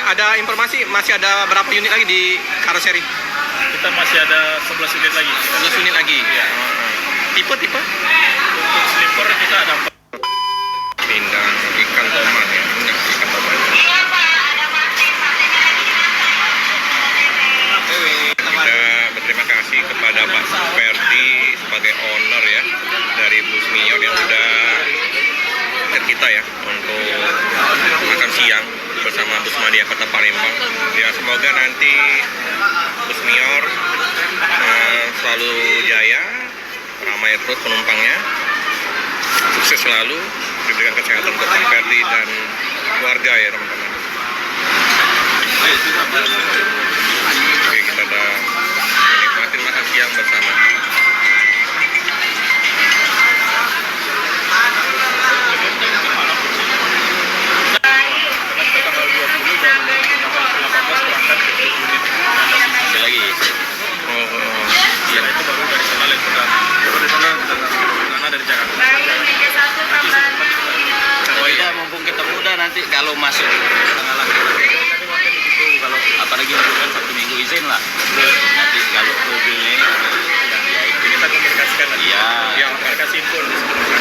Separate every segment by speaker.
Speaker 1: ada informasi masih ada berapa unit lagi di karoseri?
Speaker 2: Kita masih ada 11 unit lagi.
Speaker 1: 11 unit lagi.
Speaker 2: Ya.
Speaker 1: Tipe?
Speaker 2: Untuk sleeper kita ada 4.
Speaker 1: Pindang ikan tomat ya. Minyak ikan tomat. Kita berterima kasih kepada Pak Superdi sebagai owner ya dari Bus Mior yang sudah kita ya untuk makan siang bersama Bus Madia Kota Palembang. Ya semoga nanti Bus Mior selalu jaya, ramai terus penumpangnya, sukses selalu, diberikan kesehatan untuk Pak Ferdi dan keluarga ya teman-teman. Oke, kita udah menikmati makan siang bersama.
Speaker 3: Nanti kalau masuk kalau apalagi bukan Sabtu Minggu izin lah, nanti kalau mobilnya ini
Speaker 2: Kita komunikasikan lagi.
Speaker 3: iya
Speaker 2: Yang kasih info.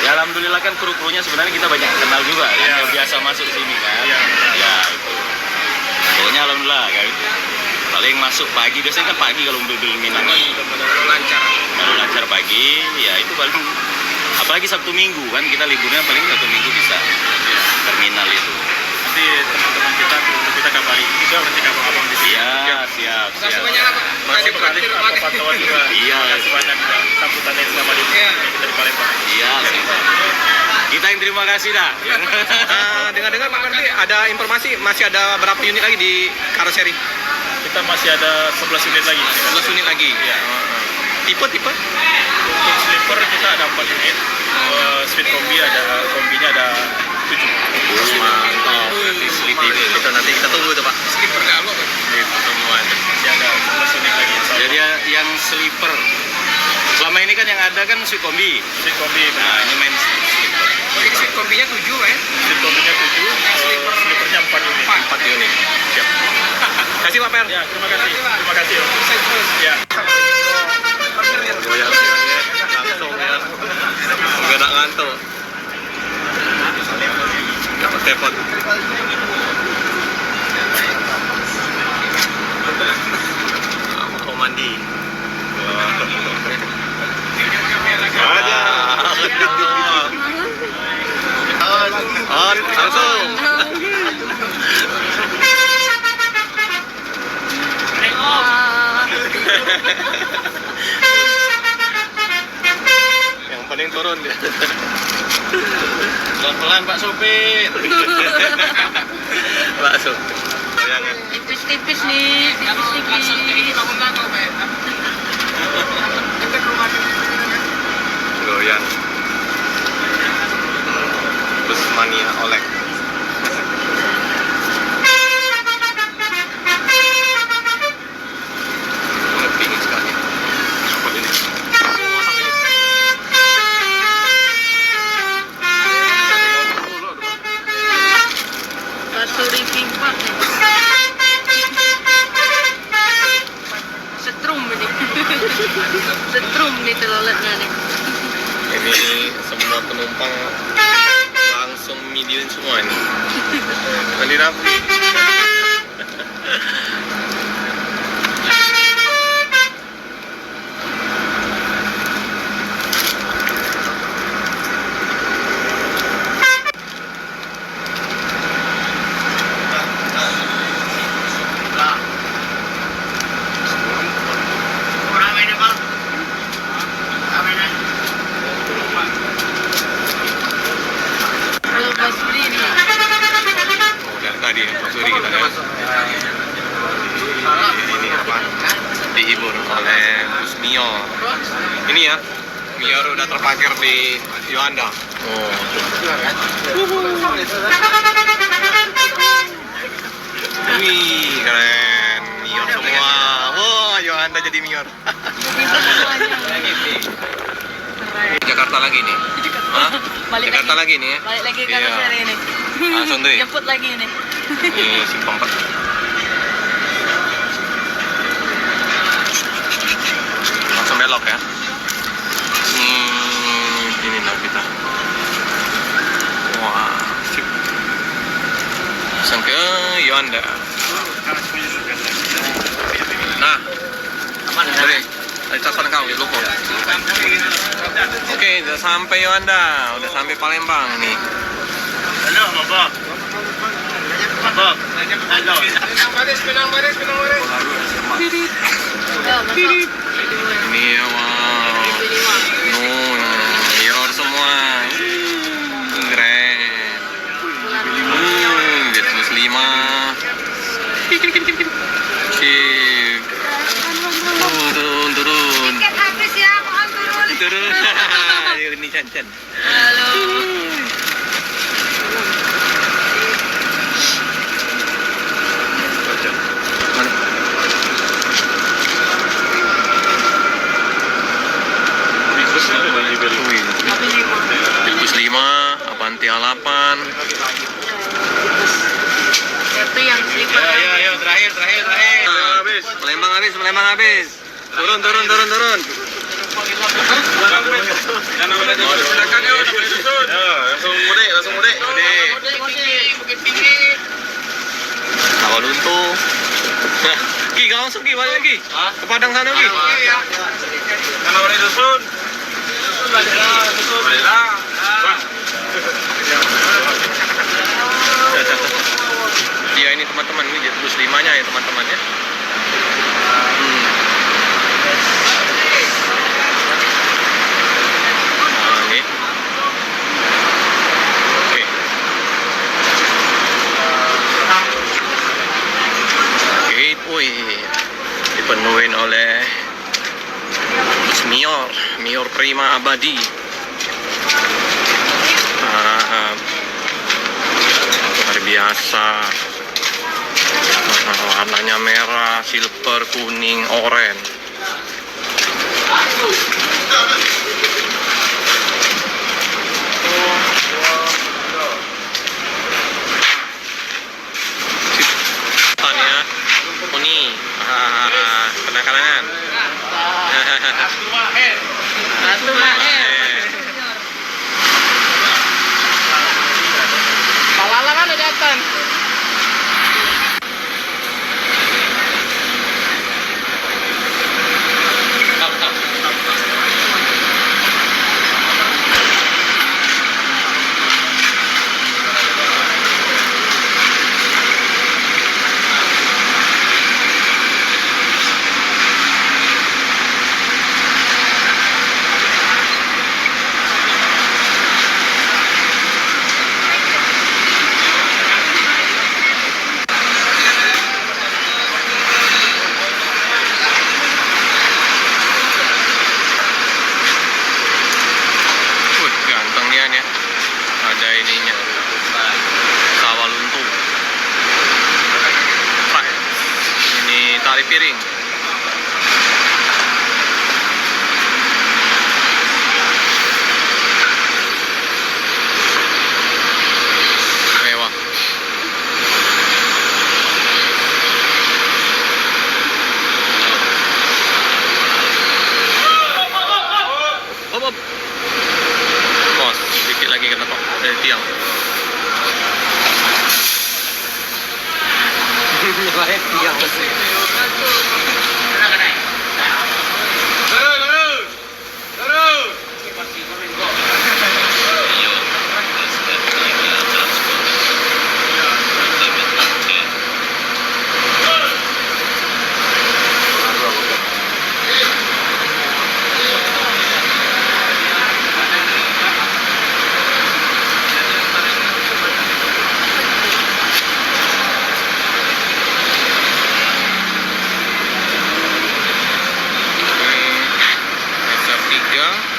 Speaker 3: ya, alhamdulillah kan kru-krunya sebenarnya kita banyak kenal juga kan, yang biasa masuk sini kan.
Speaker 2: Iya.
Speaker 3: Ya itu pokoknya alhamdulillah kan, paling masuk pagi, biasanya kan pagi kalau mobil Minang kalau lancar pagi ya itu paling, apalagi Sabtu Minggu kan kita liburnya paling Sabtu Minggu bisa terminal itu.
Speaker 2: Nanti teman-teman kita kabari juga, nanti abang-abang di sini.
Speaker 3: Iya, siap.
Speaker 2: Masih apa pantauan juga.
Speaker 3: Iya.
Speaker 2: Masih banyak sambutannya selama di kita di Palembang.
Speaker 3: Iya, kita yang terima kasih dah.
Speaker 1: Dengar-dengar Pak Ferdi ada informasi masih ada berapa unit lagi di karoseri?
Speaker 2: Kita masih ada 11 unit lagi.
Speaker 1: 11 unit lagi.
Speaker 2: Ya.
Speaker 1: Tipe?
Speaker 2: Untuk sleeper kita ada 4 unit. Suite kombinya ada 7.
Speaker 1: Mantap. Nanti sleepy itu nanti kita tunggu tuh Pak. Sleeper galau Pak. Itu semua.
Speaker 2: Masih ada 11 unit lagi.
Speaker 3: Jadi yang sleeper selama ini kan yang ada kan suite kombi.
Speaker 2: Suite kombi.
Speaker 3: Nah, ini main sleeper.
Speaker 1: Sleep kombinya 7 ya?
Speaker 2: Suite kombinya 7. Sleepernya 4 unit.
Speaker 1: 4 unit. Siap. Kasih Pak Per.
Speaker 2: Ya, terima kasih. Terima kasih. Ya.
Speaker 1: Goyang-goyangnya langsung ya. Nggak ada ngantuk. Dapat telepon. Mau mandi. Aja. On, langsung. Yang paling turun dia.
Speaker 3: Pelan-pelan Pak Sopir.
Speaker 1: Langsung. Goyangan.
Speaker 4: Tipis-tipis nih, tipis-tipis.
Speaker 1: Goyang. Bus Mania oleh. Pingin sekali. Apa ini?
Speaker 4: Sorry, Pak. Setrum ini. Setrum nih teloletnya nih.
Speaker 1: Ini semua penumpang langsung midilin semua ini. Mandi rapi.
Speaker 4: Kalau pas ini.
Speaker 1: Dari tadi Pak Suri kita lihat. Ini apa? Dihibur oleh Bus Mior. Ini ya, Mior udah terparkir di Yohanda. Oh. Wih, keren. Mior semua. Oh, Yohanda jadi Mior. Jakarta lagi nih. Hah?
Speaker 4: Balik
Speaker 1: Jakarta lagi nih ya.
Speaker 4: Balik lagi ke
Speaker 1: Iya.
Speaker 4: karoseri ini.
Speaker 1: Langsung tuh ya?
Speaker 4: Jemput lagi ini.
Speaker 1: Ini simpang 4. belok ya. Ini lah kita. Wah, sip. Langsung ke Yuanda. Nah, dari catatan kau di Luko. Oke, udah sampai Yuanda, udah sampai Palembang nih.
Speaker 2: Halo, Mabok. Mabok. Halo.
Speaker 1: Ini ya, wow. Mirror semua. Keren. Jet Plus 5. Cik. Turun.
Speaker 4: Tiket habis ya, mohon turun.
Speaker 1: Turun. Ini Chan.
Speaker 4: Halo.
Speaker 1: Mana? Bus 5, Avanti A8.
Speaker 4: Itu yang sleeper.
Speaker 3: Ayo, terakhir.
Speaker 1: Palembang habis. Turun. Langsung mudik.
Speaker 4: Bukit tinggi.
Speaker 1: Sawah Lunto. Ki, kau langsung Ki, balik lagi. Ke Padang sana Ki.
Speaker 2: Kalau boleh dusun.
Speaker 1: Ya ini teman-teman, ini Jet Plus 5-nya ya teman-teman ya. Nah, ini. Oke. Gateway dipenuhin oleh bus Mior Prima Abadi. Luar biasa. Warnanya merah, silver, kuning, oranye. Ya, kuning, kenang-kenangan.
Speaker 4: Satu mahal. Palala kan udah datang. Ganteng dia nih. Ada ininya. Sawah Lunto. Ini tali piring. Mewah. Hop. Bos, sedikit lagi kena tok dari tiang. Tiang besi.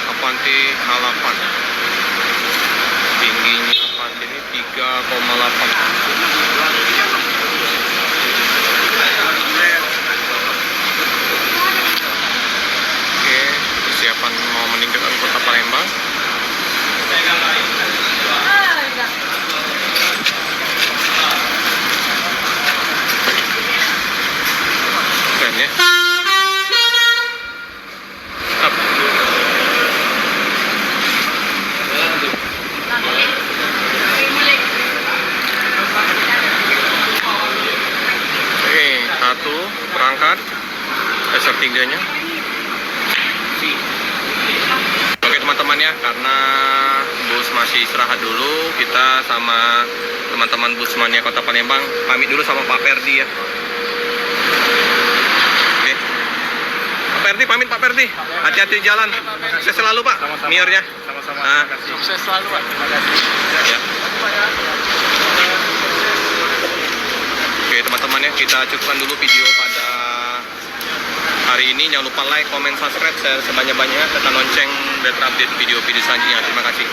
Speaker 4: Avanti A8. Tingginya Avanti ini 3,8. Oke, persiapan mau meninggalkan kota Palembang. Keren ya.
Speaker 1: berangkat SR3-nya. Oke teman-teman ya, karena bus masih istirahat dulu, kita sama teman-teman bus mania Kota Palembang pamit dulu sama Pak Perdi ya. Oke. Pak Perdi pamit, Pak Perdi. Hati-hati di jalan. Sukses selalu Pak. Miornya.
Speaker 2: Sama-sama.
Speaker 1: Nah.
Speaker 2: Terima kasih. Sukses selalu, Pak. Terima kasih.
Speaker 1: Ya. Oke teman-teman ya, kita cukupkan dulu video pada hari ini. Jangan lupa like, comment, subscribe, share sebanyak-banyaknya, tekan lonceng dan update video-video selanjutnya. Terima kasih.